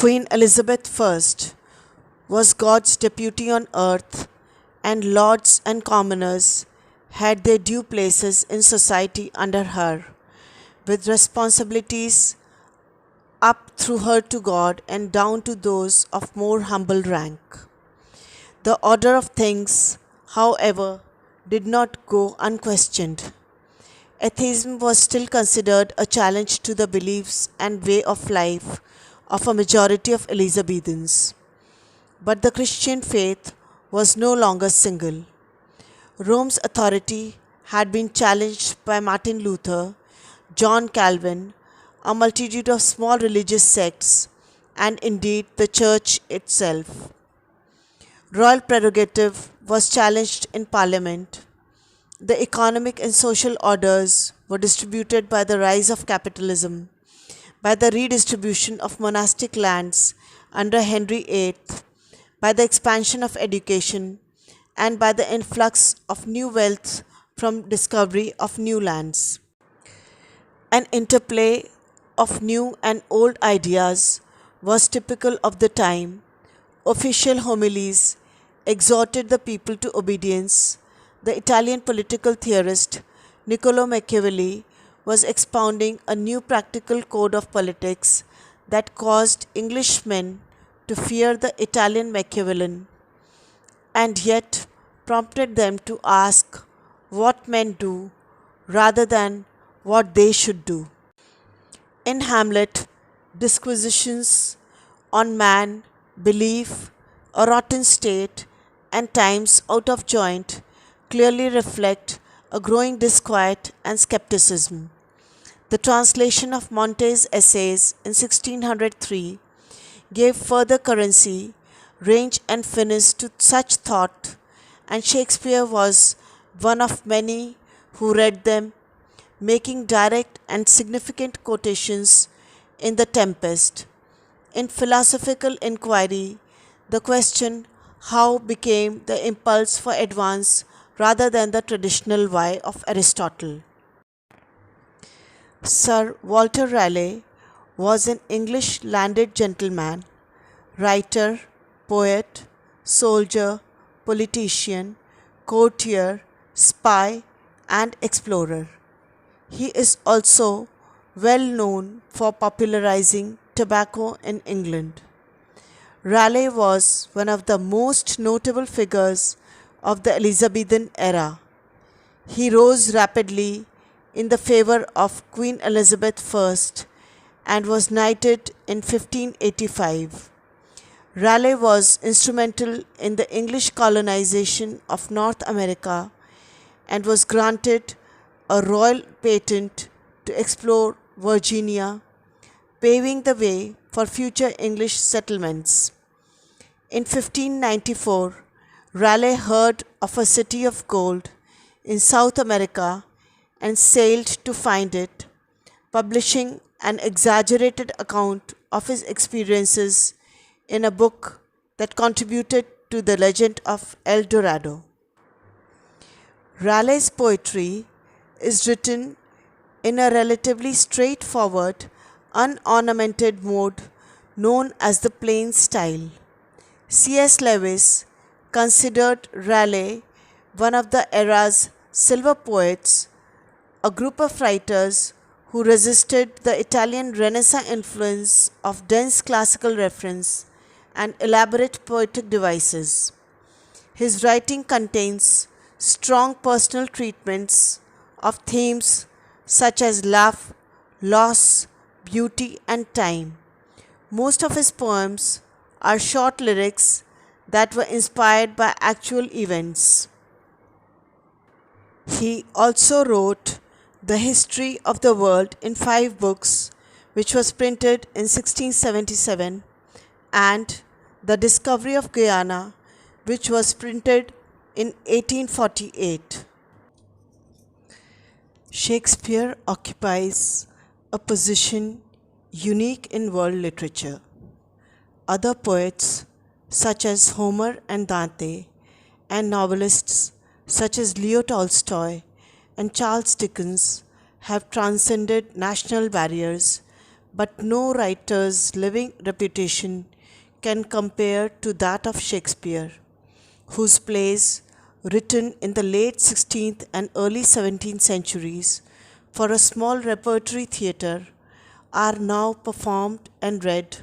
Queen Elizabeth I was God's deputy on earth, and lords and commoners had their due places in society under her, with responsibilities up through her to God and down to those of more humble rank. The order of things, however, did not go unquestioned. Atheism was still considered a challenge to the beliefs and way of life of a majority of Elizabethans. But the Christian faith was no longer single. Rome's authority had been challenged by Martin Luther, John Calvin, a multitude of small religious sects, and indeed the Church itself. Royal prerogative was challenged in Parliament. The economic and social orders were distributed by the rise of capitalism, by the redistribution of monastic lands under Henry VIII, by the expansion of education, and by the influx of new wealth from discovery of new lands. An interplay of new and old ideas was typical of the time. Official homilies exhorted the people to obedience. The Italian political theorist Niccolo Machiavelli was expounding a new practical code of politics that caused Englishmen to fear the Italian Machiavellian, and yet prompted them to ask what men do rather than what they should do. In Hamlet, disquisitions on man, belief, a rotten state, and times out of joint clearly reflect a growing disquiet and skepticism. The translation of Monte's essays in 1603 gave further currency, range, and finish to such thought, and Shakespeare was one of many who read them, making direct and significant quotations in The Tempest. In philosophical inquiry, the question how became the impulse for advance rather than the traditional why of Aristotle. Sir Walter Raleigh was an English landed gentleman, writer, poet, soldier, politician, courtier, spy, and explorer. He is also well known for popularizing tobacco in England. Raleigh was one of the most notable figures of the Elizabethan era. He rose rapidly in the favor of Queen Elizabeth I and was knighted in 1585. Raleigh was instrumental in the English colonization of North America and was granted a royal patent to explore Virginia, paving the way for future English settlements. In 1594, Raleigh heard of a city of gold in South America and sailed to find it, publishing an exaggerated account of his experiences in a book that contributed to the legend of El Dorado. Raleigh's poetry is written in a relatively straightforward, unornamented mode known as the plain style. C.S. Lewis considered Raleigh one of the era's silver poets, a group of writers who resisted the Italian Renaissance influence of dense classical reference and elaborate poetic devices. His writing contains strong personal treatments of themes such as love, loss, beauty, and time. Most of his poems are short lyrics that were inspired by actual events. He also wrote The History of the World in 5 books, which was printed in 1677, and The Discovery of Guyana, which was printed in 1848. Shakespeare occupies a position unique in world literature. Other poets such as Homer and Dante, and novelists such as Leo Tolstoy and Charles Dickens have transcended national barriers but no writer's living reputation can compare to that of Shakespeare, whose plays, written in the late 16th and early 17th centuries for a small repertory theatre, are now performed and read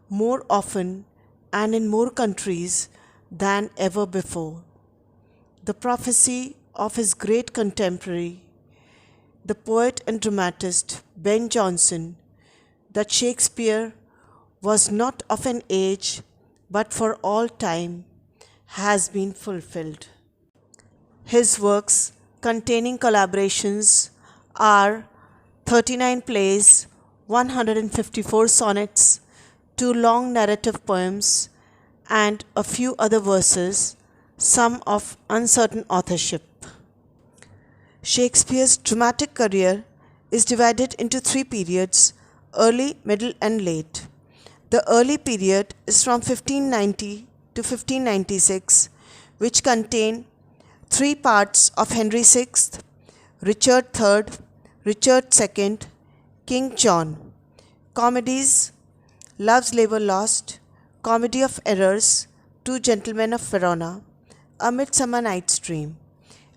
more often and in more countries than ever before. The prophecy of his great contemporary, the poet and dramatist Ben Jonson, that Shakespeare was not of an age but for all time, has been fulfilled. His works, containing collaborations, are 39 plays, 154 sonnets, two long narrative poems, and a few other verses, some of uncertain authorship. Shakespeare's dramatic career is divided into three periods: early, middle, and late. The early period is from 1590 to 1596, which contain three parts of Henry VI, Richard III, Richard II, King John, comedies: Love's Labour Lost, Comedy of Errors, Two Gentlemen of Verona, A Midsummer Night's Dream,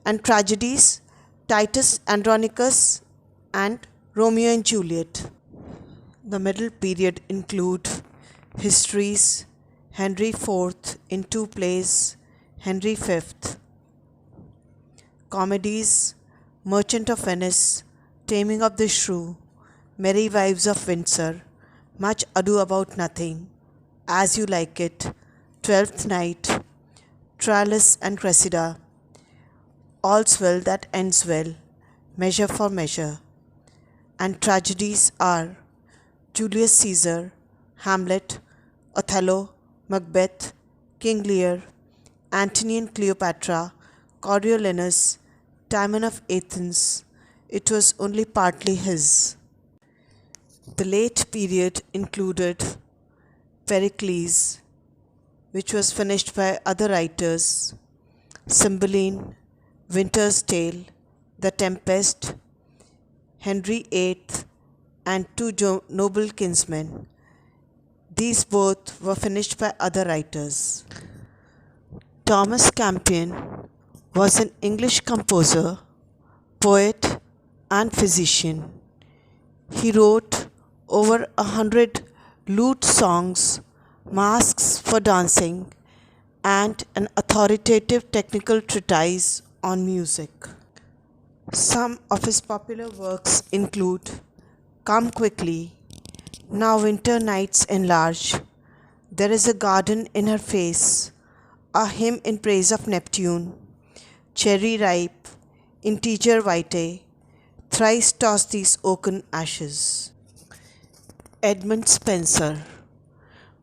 and tragedies: Titus Andronicus and Romeo and Juliet. The middle period include histories: Henry IV in two plays, Henry V, comedies: Merchant of Venice, Taming of the Shrew, Merry Wives of Windsor, Much Ado About Nothing, As You Like It, Twelfth Night, Troilus and Cressida, All's Well That Ends Well, Measure for Measure. And tragedies are Julius Caesar, Hamlet, Othello, Macbeth, King Lear, Antony and Cleopatra, Coriolanus, Timon of Athens, It Was Only Partly His. The late period included Pericles, which was finished by other writers, Cymbeline, Winter's Tale, The Tempest, Henry VIII, and Two Noble Kinsmen. These both were finished by other writers. Thomas Campion was an English composer, poet, and physician. He wrote over 100 lute songs, masques for dancing, and an authoritative technical treatise on music. Some of his popular works include Come Quickly, Now Winter Nights Enlarge, There is a Garden in Her Face, A Hymn in Praise of Neptune, Cherry Ripe, Integer Vitae, Thrice Toss These Oaken Ashes. Edmund Spenser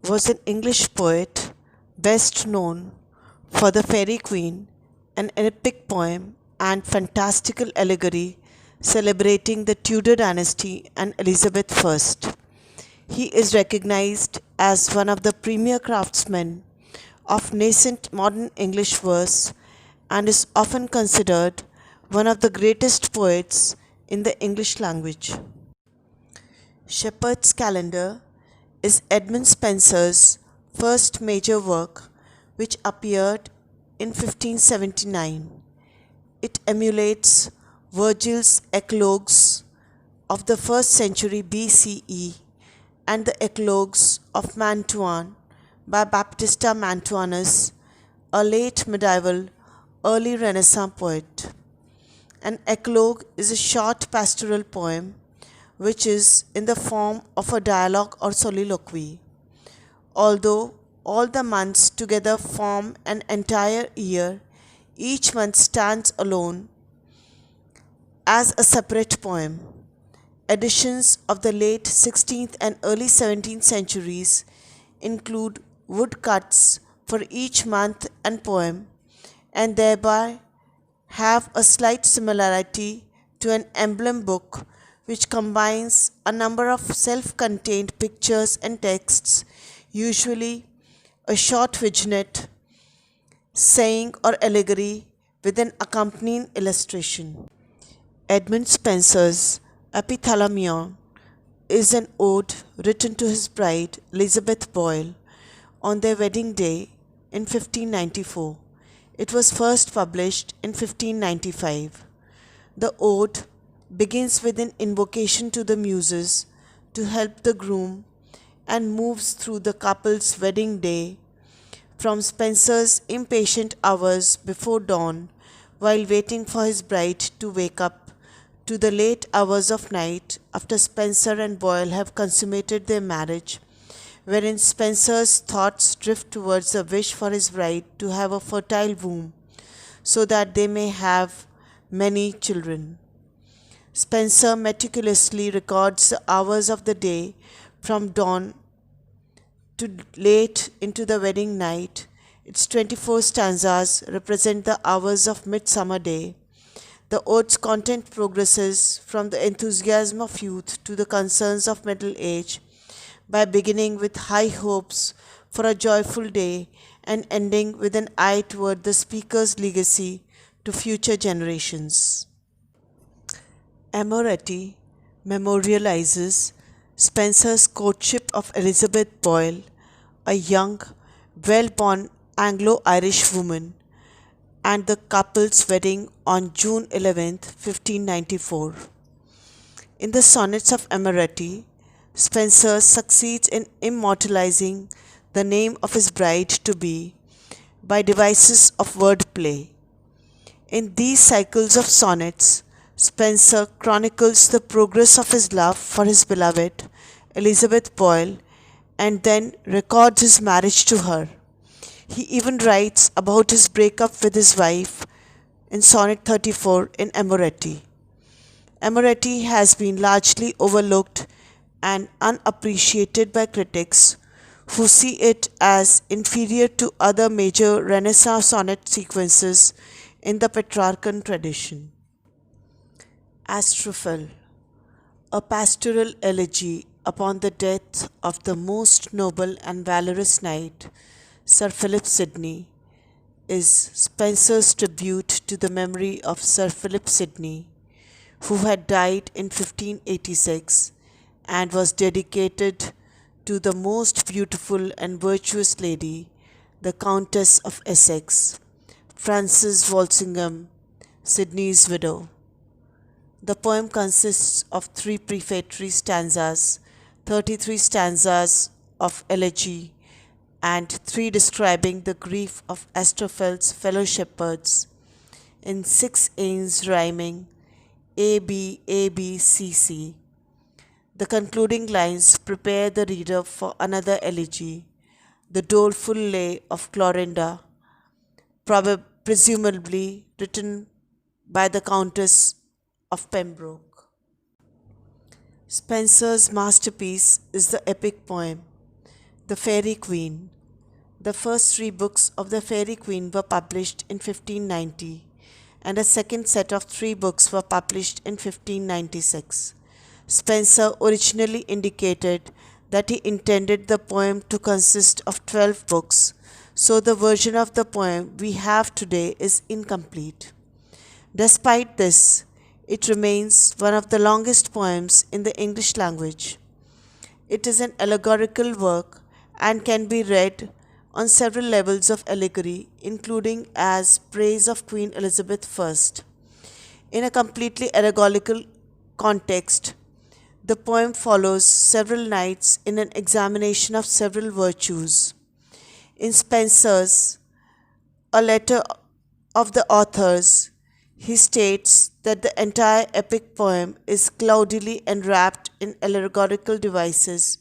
was an English poet best known for The Faerie Queene, an epic poem and fantastical allegory celebrating the Tudor dynasty and Elizabeth I. He is recognized as one of the premier craftsmen of nascent modern English verse and is often considered one of the greatest poets in the English language. Shepherd's Calendar is Edmund Spenser's first major work, which appeared in 1579. It emulates Virgil's Eclogues of the 1st century BCE and the Eclogues of Mantuan by Baptista Mantuanus, a late medieval, early Renaissance poet. An eclogue is a short pastoral poem which is in the form of a dialogue or soliloquy. Although all the months together form an entire year, each month stands alone as a separate poem. Editions of the late 16th and early 17th centuries include woodcuts for each month and poem, and thereby have a slight similarity to an emblem book which combines a number of self-contained pictures and texts, usually a short vignette, saying or allegory with an accompanying illustration. Edmund Spenser's Epithalamion is an ode written to his bride, Elizabeth Boyle, on their wedding day in 1594. It was first published in 1595. The ode begins with an invocation to the Muses to help the groom and moves through the couple's wedding day from Spencer's impatient hours before dawn while waiting for his bride to wake up to the late hours of night after Spencer and Boyle have consummated their marriage, wherein Spencer's thoughts drift towards a wish for his bride to have a fertile womb so that they may have many children. Spencer meticulously records the hours of the day from dawn to late into the wedding night. Its 24 stanzas represent the hours of midsummer day. The ode's content progresses from the enthusiasm of youth to the concerns of middle age by beginning with high hopes for a joyful day and ending with an eye toward the speaker's legacy to future generations. Amoretti memorializes Spencer's courtship of Elizabeth Boyle, a young, well-born Anglo-Irish woman, and the couple's wedding on June 11, 1594. In the sonnets of Amoretti, Spencer succeeds in immortalizing the name of his bride-to-be by devices of wordplay. In these cycles of sonnets, Spencer chronicles the progress of his love for his beloved, Elizabeth Boyle, and then records his marriage to her. He even writes about his breakup with his wife in Sonnet 34 in Amoretti. Amoretti has been largely overlooked and unappreciated by critics who see it as inferior to other major Renaissance sonnet sequences in the Petrarchan tradition. Astrophel, a pastoral elegy upon the death of the most noble and valorous knight, Sir Philip Sidney, is Spencer's tribute to the memory of Sir Philip Sidney, who had died in 1586 and was dedicated to the most beautiful and virtuous lady, the Countess of Essex, Frances Walsingham, Sidney's widow. The poem consists of 3 prefatory stanzas, 33 stanzas of elegy, and 3 describing the grief of Astrophel's fellow shepherds, in 6 ains rhyming A B A B C C. The concluding lines prepare the reader for another elegy, the doleful lay of Clorinda, presumably written by the Countess of Pembroke. Spencer's masterpiece is the epic poem, The Faerie Queen. The first 3 books of The Faerie Queen were published in 1590, and a second set of 3 books were published in 1596. Spencer originally indicated that he intended the poem to consist of 12 books, so the version of the poem we have today is incomplete. Despite this, it remains one of the longest poems in the English language. It is an allegorical work and can be read on several levels of allegory, including as praise of Queen Elizabeth I. In a completely allegorical context, the poem follows several knights in an examination of several virtues. In Spencer's A Letter of the Authors, he states that the entire epic poem is cloudily enwrapped in allegorical devices,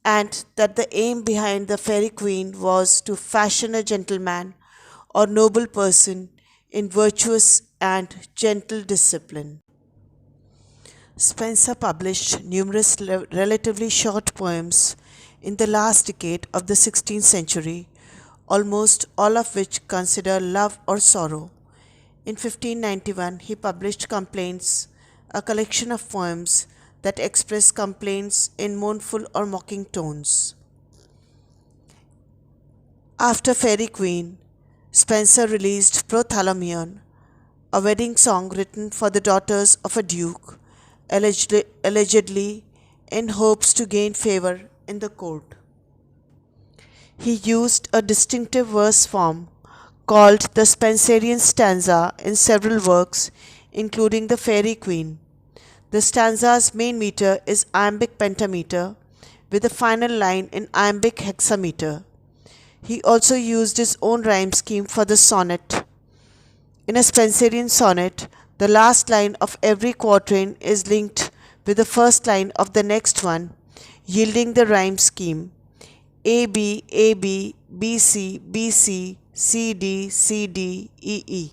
and that the aim behind the Faerie Queen was to fashion a gentleman or noble person in virtuous and gentle discipline. Spencer published numerous relatively short poems in the last decade of the 16th century, almost all of which consider love or sorrow. In 1591, he published Complaints, a collection of poems that express complaints in mournful or mocking tones. After Faerie Queen, Spencer released Prothalamion, a wedding song written for the daughters of a duke, allegedly in hopes to gain favor in the court. He used a distinctive verse form called the Spenserian stanza in several works, including The Fairy Queen. The stanza's main meter is iambic pentameter, with the final line in iambic hexameter. He also used his own rhyme scheme for the sonnet. In a Spenserian sonnet, the last line of every quatrain is linked with the first line of the next one, yielding the rhyme scheme AB, AB, BC, BC, CD, CD, EE.